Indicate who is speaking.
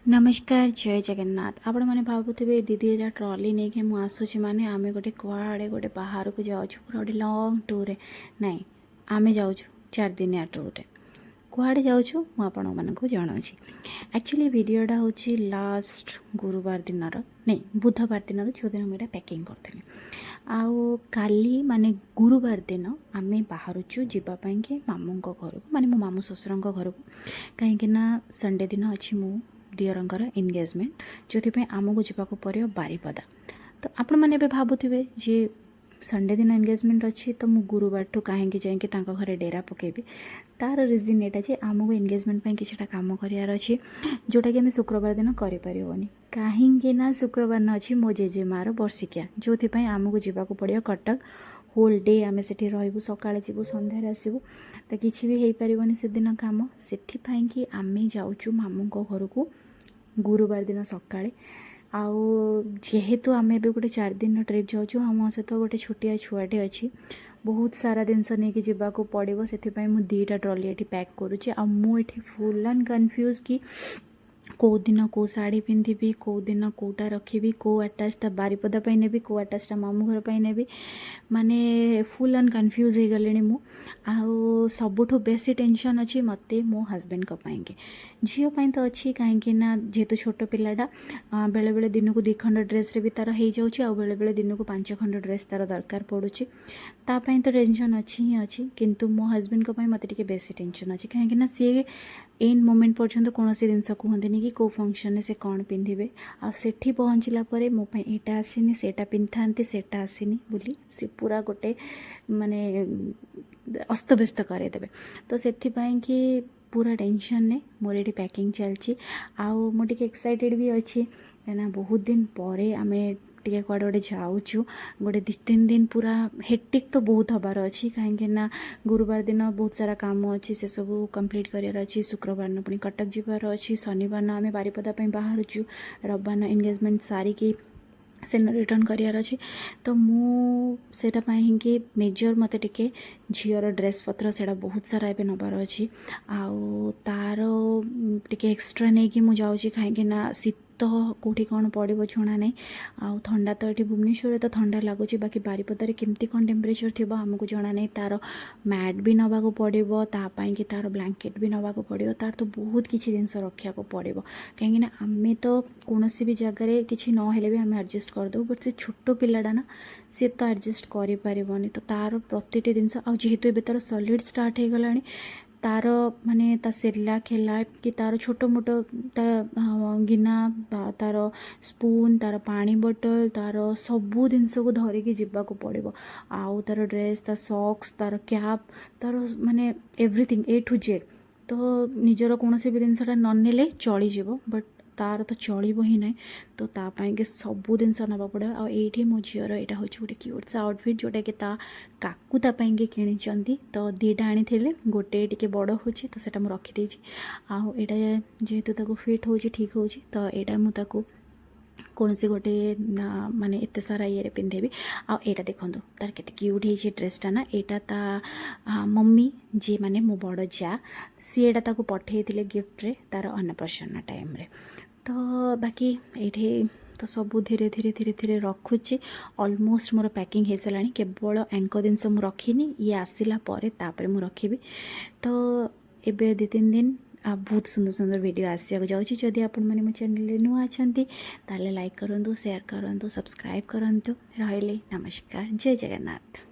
Speaker 1: नमस्कार जय जगन्नाथ आपण मैंने भावुवे दीदी ट्रॉली नहीं कि मुझे आसूँ माने आम गोटे कड़े गोटे बाहर को जाऊँ पूरा गोटे लंग टूर नाई आम जाऊँ 4 दिनिया टूर कड़े जाऊँ मुझे जनाऊँ एक्चुअली वीडियोटा हूँ लास्ट गुरुवार दिन नहीं बुधवार दिन जो दिन मुझे पैकिंग करी आउ काली माने गुरुवार दिन आम बाहरुचु जीवाई कि मामू घर को माने मो मामू ससुर घर को कहीं संडे दिन अच्छी मु दियरंकर एंगेजमेंट जो आमको जावाक पड़ो बारीपदा तो आपण मैंने भावुवे जे संडे दिन एंगेजमेंट अच्छी तो मु गुरुवार ठू कहीं जाकि घरे डेरा पकेबी तार रिजन एटा जे आमको एंगेजमेंट किसी काम करार अच्छी जोटा कि आम शुक्रवार दिन करें कहीं शुक्रवार न अच्छी मो जेजेमार वर्षिकिया जो आमको जावाक पड़ो कटक होल डे आम से रू सका जीवु सन्धार आसबू तो किसी भी हो पारन से दिन कम से आम जाऊँ मामू घर को गुरुवार दिन सकाळे आउ जेहेतु आम ए गोटे 4 दिन ट्रिप जाऊँ आम सहित गोटे छोटिया छुआटे अच्छी बहुत सारा जिनस नहीं जावाक पड़ो से 2टा ट्रॉली ये पैक करुँचे आ मुझे फुल एंड कन्फ्यूज कि कौ दिन कौ शाढ़ी पिंधि कौ दिन कौटा रखी कौ आटाचटा बारीपदा नेबी कौ आटाचटा मामू घर नेबी माने फुल एंड कन्फ्यूज हो गले आउ सबुठु बेसी टेंशन अच्छी मत मो हजबैंड के झीपाई तो अच्छी कहीं जेहेतु छोट पिलाटा बेले बेले दिन को 2 खंड ड्रेस रे भी तार हो जाऊँगी आउ बेले बेले दिन को 5 खंड ड्रेस तार दरकार पड़ुची तापाई तो टेंशन अच्छी ही अच्छी किंतु मो हजबैंड मत टे बेसी टेंशन अच्छी कहीं सी एंड मोमेंट पर्यंत कौन सी जिनस कहते कि कौ फंक्शन से कौन पिंधे आठी पहुँचला यहाँ आसनी सेटा पिंधा सेटा आसनी बोली सी पूरा गोटे माने अस्तव्यस्त करदेवे तो से कि पूरा टेंशन ने मोर ये पैकिंग चलती आउ मुझे एक्साइटेड भी अच्छी कहीं बहुत दिन पर आम टे कड़े गोटे जाऊँ गोटे 2-3 दिन पूरा हेक्टिक तो बहुत हबार अच्छी कहीं गुरुवार दिन बहुत सारा काम अच्छी से सब कंप्लीट करार अच्छी शुक्रवार न पुणी कटक जीवार अच्छी शनिवार न आम बारीपदा बाहरुचु रविवार एंगेजमेंट सारिकी से रिटर्न करार अच्छी तो मुझे हिंकी मेजर मत टे झीर ड्रेस पत्र से बहुत सारा ए नबार अच्छी आउ तार टे एक्सट्रा नहीं कि मुझे कहीं शीत कौटी कौन पड़ो छुणा नहीं आउ ठंडा तो ये भुवनेश्वर तो ठंडा लगुच बाकी बारीपदार केमती कौन टेम्परेचर थी आमको जना नहीं तार मैट भी नवाक पड़ो तापाई कि तार ब्लैंकेट भी नवाक पड़ो तार तो बहुत किसी जिनस रखा पड़ो कहीं आम तो कौन भी जगह किसी ना भी आम एडजस्ट करदे बट से छोट पिलाटा ना सी तो एडजस्ट करें तो तार प्रति जिनस जेहेतु ए तार सॉलिड स्टार्ट हो गला तार माने ता सेला खेला कि तार छोट मोट ता गिना तार स्पून तार पानी बोतल तार सबू जिनस को धरिकी जीवाक पड़ो आउ तार ड्रेस ता सॉक्स तार कैप तार माने एवरीथिंग ए टू जेड तो निजर कौन भी जिनसा ननेले चलीज बट तार तो चलो ही ना तो तापाई सबू जिनस नवा पड़ो आठी मो झीर यहाँ हूँ गोटे क्यूट सा आउटफिट जोटा कि काकू तापाई किणी तो 2टा आनी गोटे टी बड़ हो तो सेटा मुझे रखीदे आटा जेहेतु फिट हो ठीक हो तो यहाँ मुझे कौन सी गोटे माने एत सारा ये पिंधेबी आटा देखो तार के क्यूट हो ड्रेसटा ना यहाँ ता मम्मी जी माने मो बड़ जा सी एटा पठे गिफ्ट रे तार अन्नप्रसन्न टाइम रे तो बाकी ये तो सब धीरे धीरे धीरे धीरे रखुची ऑलमोस्ट मोर पैकिंग हो सारा केवल एंक जिनस मुझे रखीनी ये आसला तापर मुझे रखी तो एबे 2-3 दिन बहुत सुंदर सुंदर वीडियो आसिया जाऊँगी जदि आपण मैंने मो चैनल नुआ अच्छा ताले लाइक करूँ शेयर करूँ सब्सक्राइब करूँ रहिले नमस्कार जय जगन्नाथ।